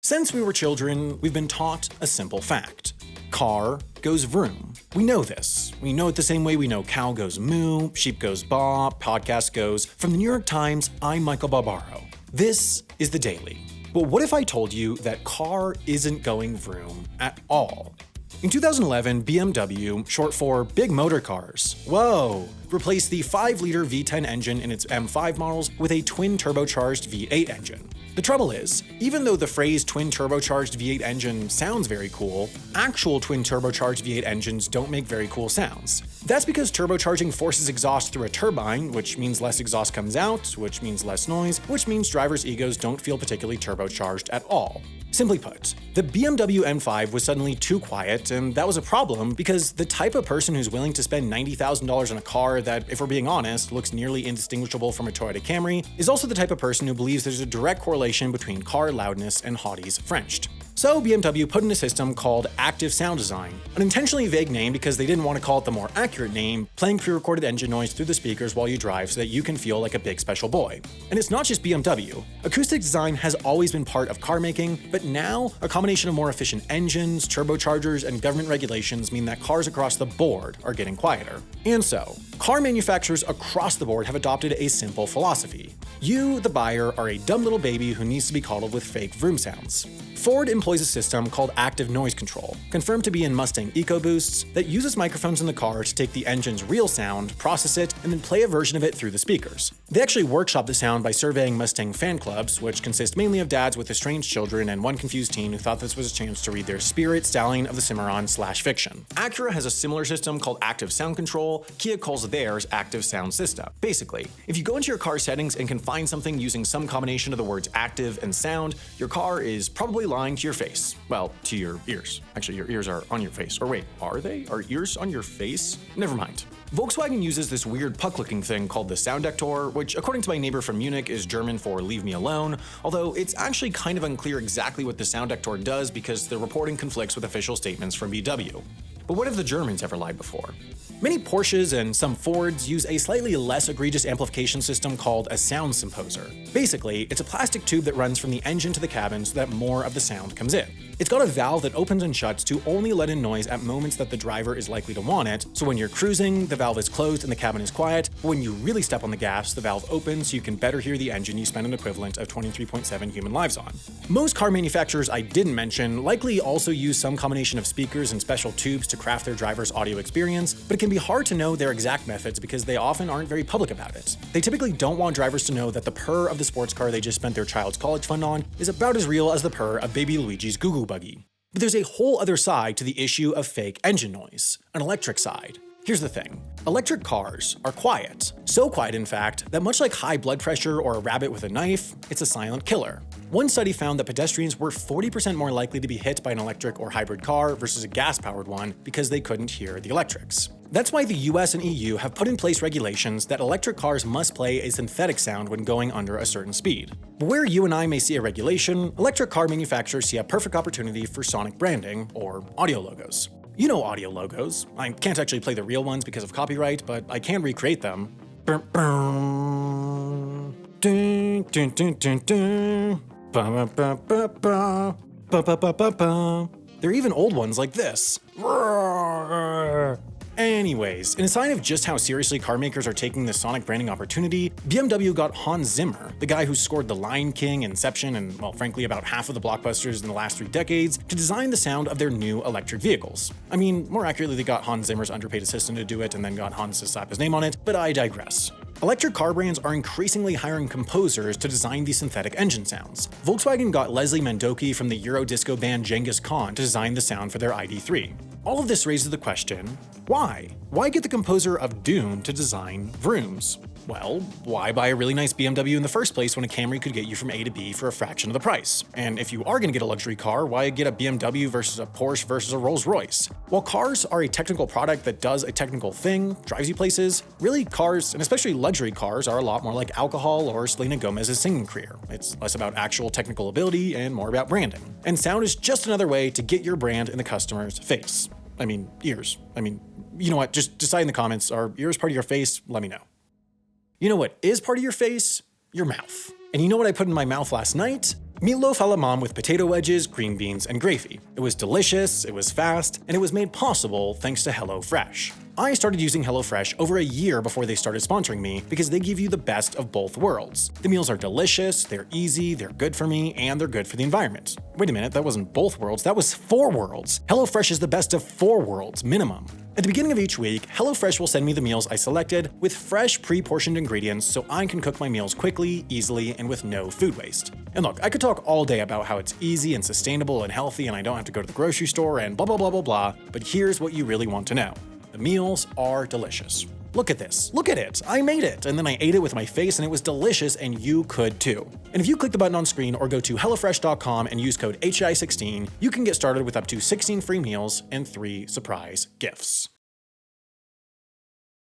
Since we were children, we've been taught a simple fact. Car goes vroom. We know this. We know it the same way we know cow goes moo, sheep goes baa, podcast goes. From the New York Times, I'm Michael Barbaro. This is The Daily. But what if I told you that car isn't going vroom at all? In 2011, BMW, short for Big Motor Cars, replaced the 5-liter V10 engine in its M5 models with a twin-turbocharged V8 engine. The trouble is, even though the phrase twin-turbocharged V8 engine sounds very cool, actual twin-turbocharged V8 engines don't make very cool sounds. That's because turbocharging forces exhaust through a turbine, which means less exhaust comes out, which means less noise, which means drivers' egos don't feel particularly turbocharged at all. Simply put, the BMW M5 was suddenly too quiet, and that was a problem because the type of person who's willing to spend $90,000 on a car that, if we're being honest, looks nearly indistinguishable from a Toyota Camry is also the type of person who believes there's a direct correlation between car loudness and hotties Frenched. So BMW put in a system called Active Sound Design, an intentionally vague name because they didn't want to call it the more accurate name, playing pre-recorded engine noise through the speakers while you drive so that you can feel like a big special boy. And it's not just BMW. Acoustic design has always been part of car making, but now a combination of more efficient engines, turbochargers, and government regulations mean that cars across the board are getting quieter. And so, car manufacturers across the board have adopted a simple philosophy. You, the buyer, are a dumb little baby who needs to be coddled with fake vroom sounds. Ford employs a system called Active Noise Control, confirmed to be in Mustang EcoBoosts, that uses microphones in the car to take the engine's real sound, process it, and then play a version of it through the speakers. They actually workshop the sound by surveying Mustang fan clubs, which consist mainly of dads with estranged children and one confused teen who thought this was a chance to read their Spirit Stallion of the Cimarron/fiction. Acura has a similar system called Active Sound Control. Kia calls theirs Active Sound System. Basically, if you go into your car settings and can find something using some combination of the words active and sound, your car is probably lying to your face. Well, to your ears. Actually, your ears are on your face. Or wait, are they? Are ears on your face? Never mind. Volkswagen uses this weird puck-looking thing called the Sounddektor, which, according to my neighbor from Munich, is German for leave me alone, although it's actually kind of unclear exactly what the Sounddektor does because the reporting conflicts with official statements from VW. But what if the Germans ever lied before? Many Porsches and some Fords use a slightly less egregious amplification system called a sound symposer. Basically, it's a plastic tube that runs from the engine to the cabin so that more of the sound comes in. It's got a valve that opens and shuts to only let in noise at moments that the driver is likely to want it, so when you're cruising, the valve is closed and the cabin is quiet, but when you really step on the gas, the valve opens so you can better hear the engine you spend an equivalent of 23.7 human lives on. Most car manufacturers I didn't mention likely also use some combination of speakers and special tubes to craft their driver's audio experience, but it can be hard to know their exact methods because they often aren't very public about it. They typically don't want drivers to know that the purr of the sports car they just spent their child's college fund on is about as real as the purr of baby Luigi's Goo Goo Buggy. But there's a whole other side to the issue of fake engine noise, an electric side. Here's the thing. Electric cars are quiet. So quiet, in fact, that much like high blood pressure or a rabbit with a knife, it's a silent killer. One study found that pedestrians were 40% more likely to be hit by an electric or hybrid car versus a gas-powered one because they couldn't hear the electrics. That's why the US and EU have put in place regulations that electric cars must play a synthetic sound when going under a certain speed. But where you and I may see a regulation, electric car manufacturers see a perfect opportunity for sonic branding, or audio logos. You know audio logos. I can't actually play the real ones because of copyright, but I can recreate them. There are even old ones like this. Anyways, in a sign of just how seriously car makers are taking this sonic branding opportunity, BMW got Hans Zimmer, the guy who scored The Lion King, Inception, and, well, frankly, about half of the blockbusters in the last 3 decades, to design the sound of their new electric vehicles. I mean, more accurately, they got Hans Zimmer's underpaid assistant to do it and then got Hans to slap his name on it, but I digress. Electric car brands are increasingly hiring composers to design these synthetic engine sounds. Volkswagen got Leslie Mandoki from the Eurodisco band Genghis Khan to design the sound for their ID3. All of this raises the question, why? Why get the composer of Dune to design vrooms? Well, why buy a really nice BMW in the first place when a Camry could get you from A to B for a fraction of the price? And if you are going to get a luxury car, why get a BMW versus a Porsche versus a Rolls-Royce? While cars are a technical product that does a technical thing, drives you places, really cars, and especially luxury cars, are a lot more like alcohol or Selena Gomez's singing career. It's less about actual technical ability and more about branding. And sound is just another way to get your brand in the customer's face. I mean, ears. You know what? Just decide in the comments, are ears part of your face? Let me know. You know what is part of your face? Your mouth. And you know what I put in my mouth last night? Meatloaf a la mom with potato wedges, green beans, and gravy. It was delicious, it was fast, and it was made possible thanks to HelloFresh. I started using HelloFresh over a year before they started sponsoring me because they give you the best of both worlds. The meals are delicious, they're easy, they're good for me, and they're good for the environment. Wait a minute, that wasn't both worlds, that was 4 worlds. HelloFresh is the best of 4 worlds, minimum. At the beginning of each week, HelloFresh will send me the meals I selected with fresh, pre-portioned ingredients so I can cook my meals quickly, easily, and with no food waste. And look, I could talk all day about how it's easy and sustainable and healthy and I don't have to go to the grocery store and blah blah blah blah blah, but here's what you really want to know. The meals are delicious. Look at this. Look at it. I made it. And then I ate it with my face and it was delicious and you could too. And if you click the button on screen or go to HelloFresh.com and use code HI16, you can get started with up to 16 free meals and 3 surprise gifts.